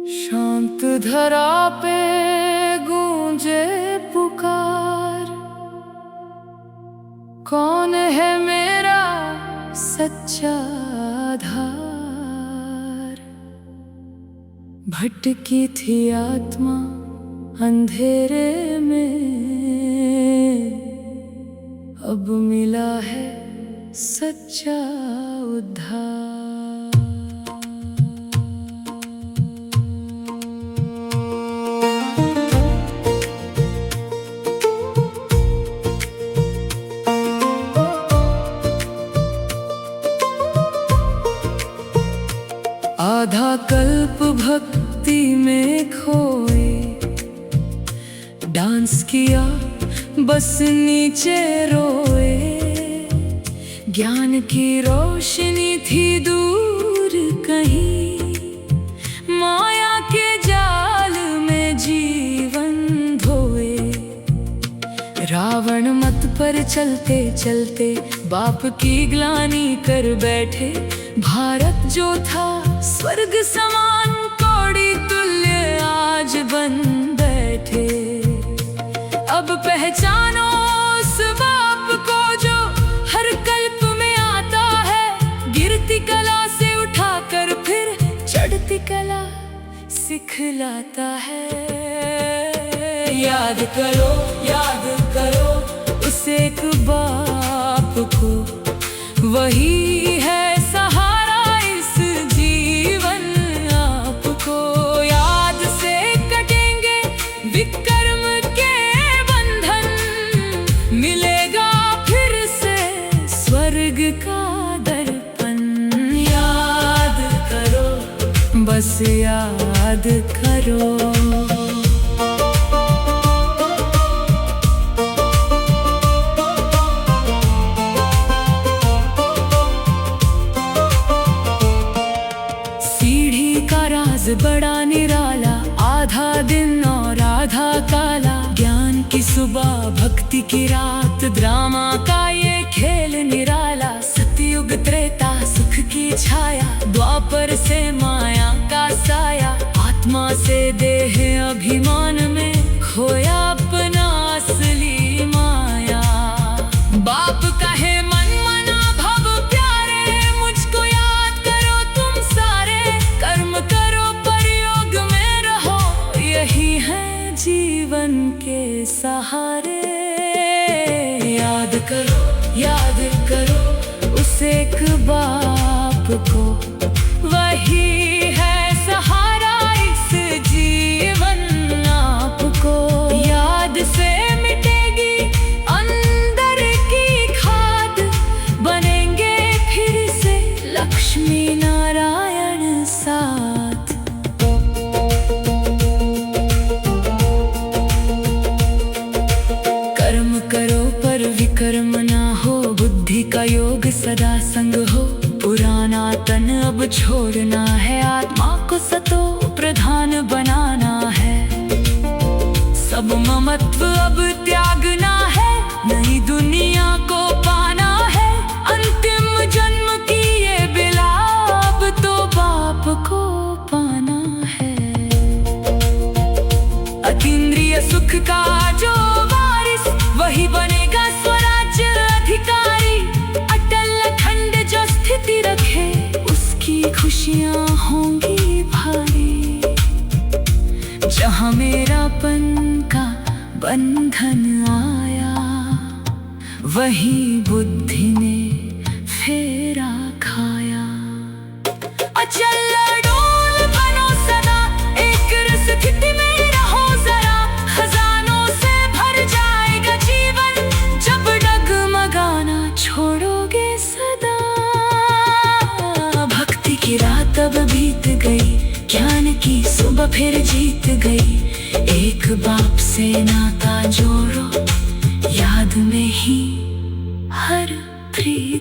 शांत धरा पे गूंजे पुकार, कौन है मेरा सच्चा आधार। भटकी थी आत्मा अंधेरे में, अब मिला है सच्चा उद्धार। आधा कल्प भक्ति में खोए, डांस किया बस नीचे रोए। ज्ञान की रोशनी थी दूर कहीं, माया के जाल में जीवन धोए। रावण मत पर चलते चलते बाप की ग्लानि कर बैठे। भारत जो था स्वर्ग समान कौड़ी तुल्य आज बन बैठे। अब पहचानो उस बाप को जो हर कल्प में आता है। गिरती कला से उठाकर फिर चढ़ती कला सिखलाता है। याद करो उस एक बाप को, वही है का दर्पण। याद करो, बस याद करो। सीढ़ी का राज बड़ा निराला, आधा दिन और आधा काला। ज्ञान की सुबह भक्ति की रात, ड्रामा का ये खेल निराला। सतयुग त्रेता सुख की छाया, द्वापर से माया का साया। आत्मा से देह अभिमान में खोया अपना असली माया। बाप कहे मन मना भव प्यारे, मुझको याद करो तुम सारे। कर्म करो प्रयोग में रहो, यही है जीवन के सहारे। याद करो उस एक बाप को, वही है सहारा इस जीवन आपको। याद से मिटेगी अंदर की खाद, बनेंगे फिर से लक्ष्मी नारायण साथ। कर्म करो पर विकर्म ना हो, बुद्धि का योग सदा संग हो। पुराना तन अब छोड़ना है, आत्मा को सतो प्रधान बनाना है। सब ममत्व अब त्यागना है, नई दुनिया को पाना है। अंतिम जन्म की ये बिला, अब तो बाप को पाना है। अतीन्द्रिय सुख का जो वारिस, वही बनेगा स्वराज्य अधिकारी। अटल अखंड जो स्थिति रखे, उसकी खुशियां होंगी भारी। जहां मेरापन का बंधन आया, वही बुद्धि ने फेरा खाया। अचल अडोल बनो सदा, एक स्थिति में रहो जरा। खजानों से भर जाएगा जीवन, जब डगमगाना छोड़ोगे सदा। भक्ति की रात अब बीत गई, ज्ञान की सुबह फिर जीत गई। एक बाप से नाता जोड़ो, याद में ही हर प्रिय